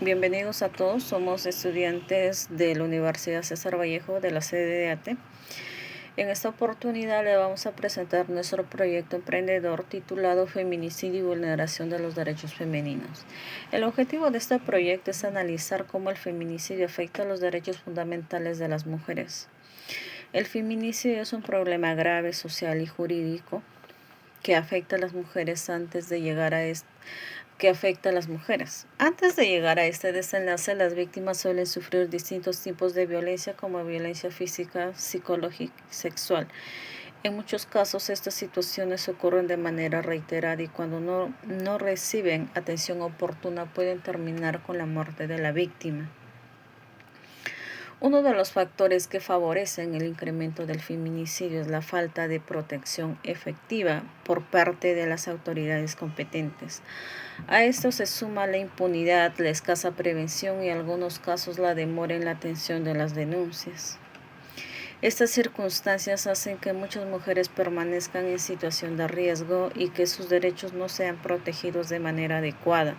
Bienvenidos a todos, somos estudiantes de la Universidad César Vallejo de la sede de ATE. En esta oportunidad le vamos a presentar nuestro proyecto emprendedor titulado Feminicidio y vulneración de los derechos femeninos. El objetivo de este proyecto es analizar cómo el feminicidio afecta a los derechos fundamentales de las mujeres. El feminicidio es un problema grave social y jurídico que afecta a las mujeres Antes de llegar a este desenlace, las víctimas suelen sufrir distintos tipos de violencia, como violencia física, psicológica y sexual. En muchos casos, estas situaciones ocurren de manera reiterada y cuando no reciben atención oportuna pueden terminar con la muerte de la víctima. Uno de los factores que favorecen el incremento del feminicidio es la falta de protección efectiva por parte de las autoridades competentes. A esto se suma la impunidad, la escasa prevención y en algunos casos la demora en la atención de las denuncias. Estas circunstancias hacen que muchas mujeres permanezcan en situación de riesgo y que sus derechos no sean protegidos de manera adecuada.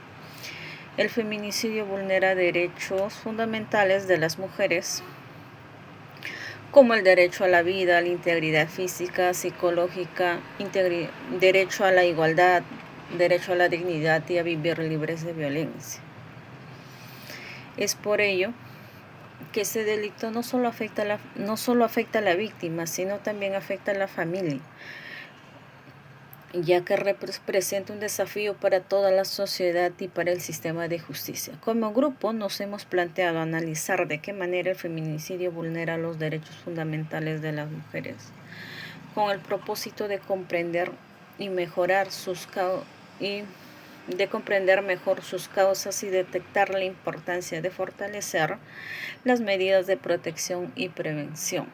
El feminicidio vulnera derechos fundamentales de las mujeres, como el derecho a la vida, a la integridad física, psicológica, derecho a la igualdad, derecho a la dignidad y a vivir libres de violencia. Es por ello que ese delito no solo afecta a la víctima, sino también afecta a la familia, ya que representa un desafío para toda la sociedad y para el sistema de justicia. Como grupo nos hemos planteado analizar de qué manera el feminicidio vulnera los derechos fundamentales de las mujeres, con el propósito de comprender mejor sus causas y detectar la importancia de fortalecer las medidas de protección y prevención.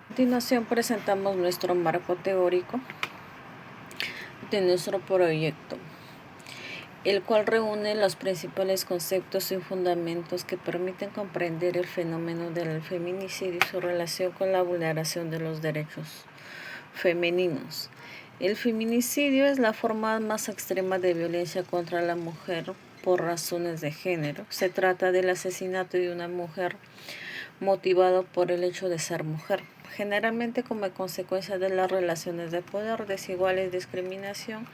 A continuación presentamos nuestro marco teórico de nuestro proyecto, el cual reúne los principales conceptos y fundamentos que permiten comprender el fenómeno del feminicidio y su relación con la vulneración de los derechos femeninos. El feminicidio es la forma más extrema de violencia contra la mujer por razones de género. Se trata del asesinato de una mujer motivado por el hecho de ser mujer, generalmente como consecuencia de las relaciones de poder desiguales, discriminación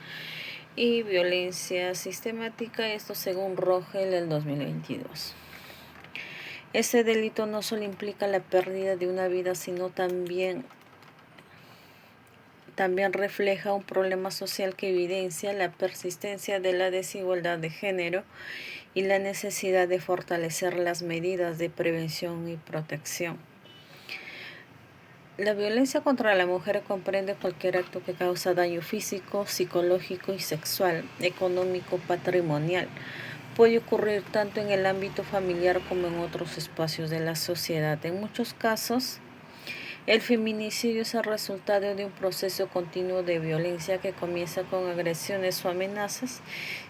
y violencia sistemática, esto según Rogel del 2022. Ese delito no solo implica la pérdida de una vida, sino también refleja un problema social que evidencia la persistencia de la desigualdad de género y la necesidad de fortalecer las medidas de prevención y protección. La violencia contra la mujer comprende cualquier acto que causa daño físico, psicológico y sexual, económico, patrimonial. Puede ocurrir tanto en el ámbito familiar como en otros espacios de la sociedad. En muchos casos, el feminicidio es el resultado de un proceso continuo de violencia que comienza con agresiones o amenazas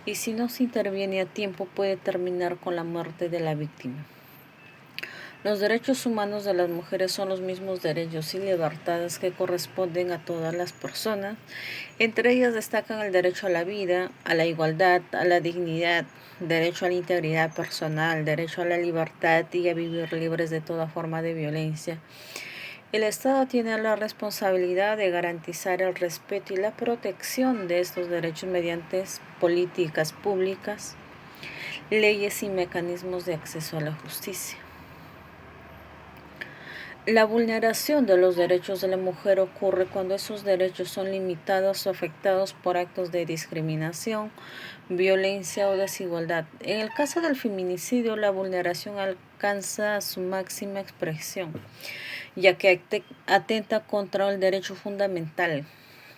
y si no se interviene a tiempo puede terminar con la muerte de la víctima. Los derechos humanos de las mujeres son los mismos derechos y libertades que corresponden a todas las personas. Entre ellas destacan el derecho a la vida, a la igualdad, a la dignidad, derecho a la integridad personal, derecho a la libertad y a vivir libres de toda forma de violencia. El Estado tiene la responsabilidad de garantizar el respeto y la protección de estos derechos mediante políticas públicas, leyes y mecanismos de acceso a la justicia. La vulneración de los derechos de la mujer ocurre cuando esos derechos son limitados o afectados por actos de discriminación, violencia o desigualdad. En el caso del feminicidio, la vulneración alcanza su máxima expresión, ya que atenta contra el derecho fundamental,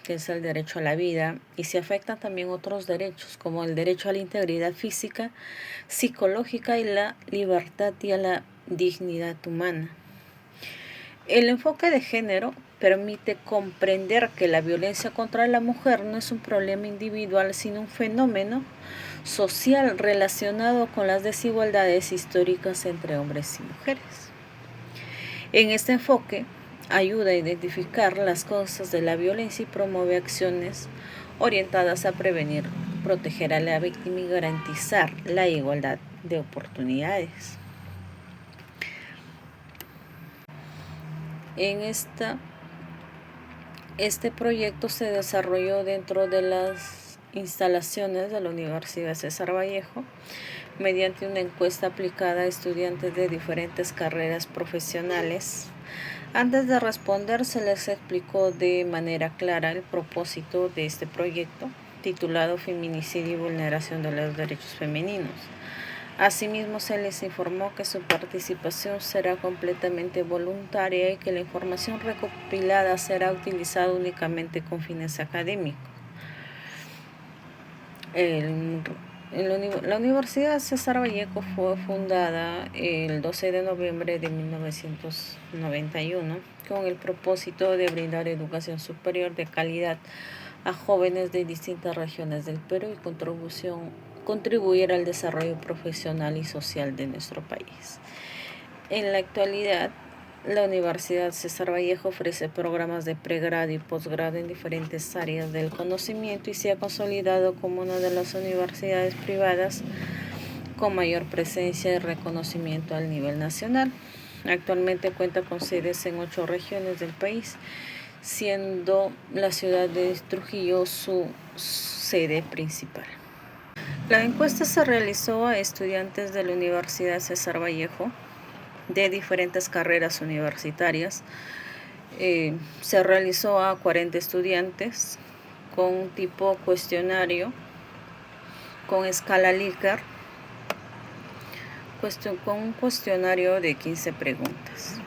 que es el derecho a la vida, y se afectan también otros derechos, como el derecho a la integridad física, psicológica y la libertad y a la dignidad humana. El enfoque de género permite comprender que la violencia contra la mujer no es un problema individual, sino un fenómeno social relacionado con las desigualdades históricas entre hombres y mujeres. En este enfoque, ayuda a identificar las causas de la violencia y promueve acciones orientadas a prevenir proteger a la víctima y garantizar la igualdad de oportunidades. Este proyecto se desarrolló dentro de las instalaciones de la Universidad César Vallejo mediante una encuesta aplicada a estudiantes de diferentes carreras profesionales. Antes de responder, se les explicó de manera clara el propósito de este proyecto, titulado Feminicidio y Vulneración de los Derechos Femeninos. Asimismo, se les informó que su participación será completamente voluntaria y que la información recopilada será utilizada únicamente con fines académicos. La Universidad César Vallejo fue fundada el 12 de noviembre de 1991 con el propósito de brindar educación superior de calidad a jóvenes de distintas regiones del Perú y contribuir al desarrollo profesional y social de nuestro país. En la actualidad, la Universidad César Vallejo ofrece programas de pregrado y posgrado en diferentes áreas del conocimiento y se ha consolidado como una de las universidades privadas con mayor presencia y reconocimiento al nivel nacional. Actualmente cuenta con sedes en 8 regiones del país, siendo la ciudad de Trujillo su sede principal. La encuesta se realizó a estudiantes de la Universidad César Vallejo de diferentes carreras universitarias. Se realizó a 40 estudiantes con un tipo cuestionario, con escala Likert, con un cuestionario de 15 preguntas.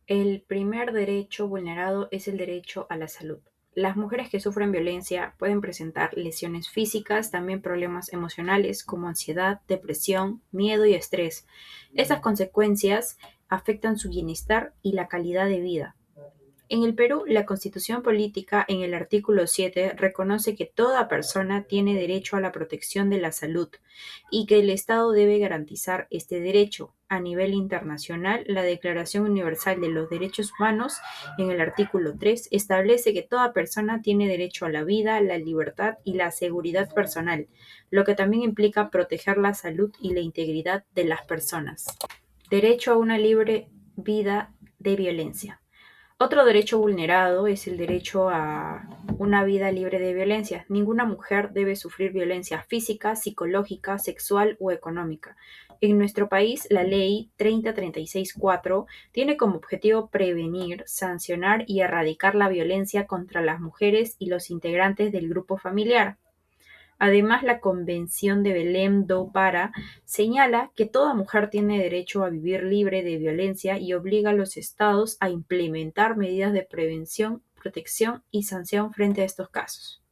El primer derecho vulnerado es el derecho a la salud. Las mujeres que sufren violencia pueden presentar lesiones físicas, también problemas emocionales como ansiedad, depresión, miedo y estrés. Estas consecuencias afectan su bienestar y la calidad de vida. En el Perú, la Constitución Política, en el artículo 7, reconoce que toda persona tiene derecho a la protección de la salud y que el Estado debe garantizar este derecho. A nivel internacional, la Declaración Universal de los Derechos Humanos, en el artículo 3, establece que toda persona tiene derecho a la vida, la libertad y la seguridad personal, lo que también implica proteger la salud y la integridad de las personas. Derecho a una libre vida de violencia. Otro derecho vulnerado es el derecho a una vida libre de violencia. Ninguna mujer debe sufrir violencia física, psicológica, sexual o económica. En nuestro país, la Ley 3036-4 tiene como objetivo prevenir, sancionar y erradicar la violencia contra las mujeres y los integrantes del grupo familiar. Además, la Convención de Belém do Pará señala que toda mujer tiene derecho a vivir libre de violencia y obliga a los estados a implementar medidas de prevención, protección y sanción frente a estos casos.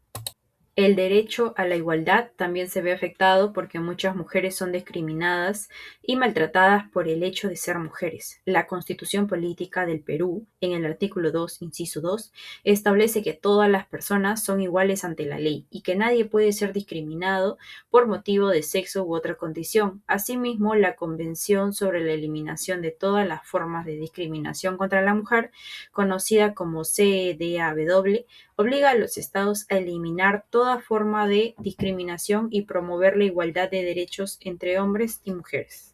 El derecho a la igualdad también se ve afectado porque muchas mujeres son discriminadas y maltratadas por el hecho de ser mujeres. La Constitución Política del Perú, en el artículo 2, inciso 2, establece que todas las personas son iguales ante la ley y que nadie puede ser discriminado por motivo de sexo u otra condición. Asimismo, la Convención sobre la Eliminación de todas las formas de discriminación contra la mujer, conocida como CEDAW, obliga a los estados a eliminar toda forma de discriminación y promover la igualdad de derechos entre hombres y mujeres.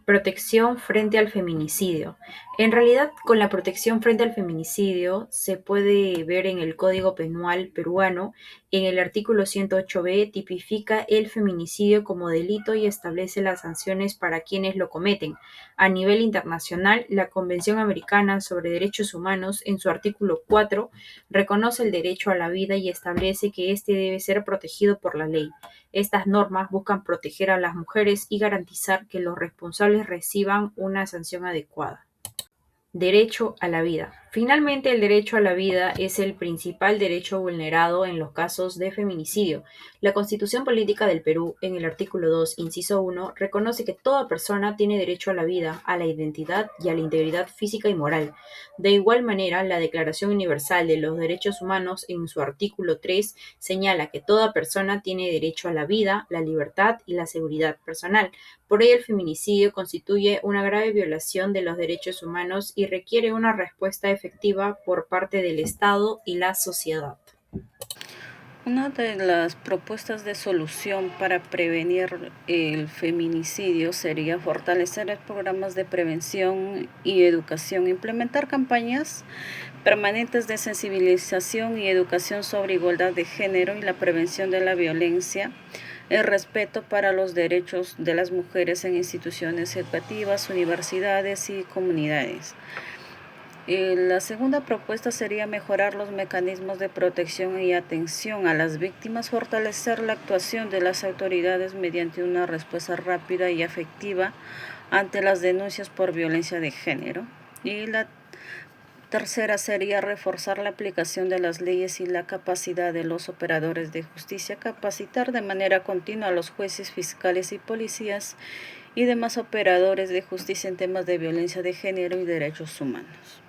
Protección frente al feminicidio. En realidad, con la protección frente al feminicidio se puede ver en el Código Penal peruano, en el artículo 108b tipifica el feminicidio como delito y establece las sanciones para quienes lo cometen. A nivel internacional, la Convención Americana sobre Derechos Humanos, en su artículo 4, reconoce el derecho a la vida y establece que éste debe ser protegido por la ley. Estas normas buscan proteger a las mujeres y garantizar que los responsables reciban una sanción adecuada. Derecho a la vida. Finalmente, el derecho a la vida es el principal derecho vulnerado en los casos de feminicidio. La Constitución Política del Perú, en el artículo 2, inciso 1, reconoce que toda persona tiene derecho a la vida, a la identidad y a la integridad física y moral. De igual manera, la Declaración Universal de los Derechos Humanos, en su artículo 3, señala que toda persona tiene derecho a la vida, la libertad y la seguridad personal. Por ello, el feminicidio constituye una grave violación de los derechos humanos y requiere una respuesta efectiva efectiva por parte del Estado y la sociedad. Una de las propuestas de solución para prevenir el feminicidio sería fortalecer programas de prevención y educación, implementar campañas permanentes de sensibilización y educación sobre igualdad de género y la prevención de la violencia, el respeto para los derechos de las mujeres en instituciones educativas, universidades y comunidades. La segunda propuesta sería mejorar los mecanismos de protección y atención a las víctimas, fortalecer la actuación de las autoridades mediante una respuesta rápida y efectiva ante las denuncias por violencia de género. Y la tercera sería reforzar la aplicación de las leyes y la capacidad de los operadores de justicia, capacitar de manera continua a los jueces, fiscales y policías y demás operadores de justicia en temas de violencia de género y derechos humanos.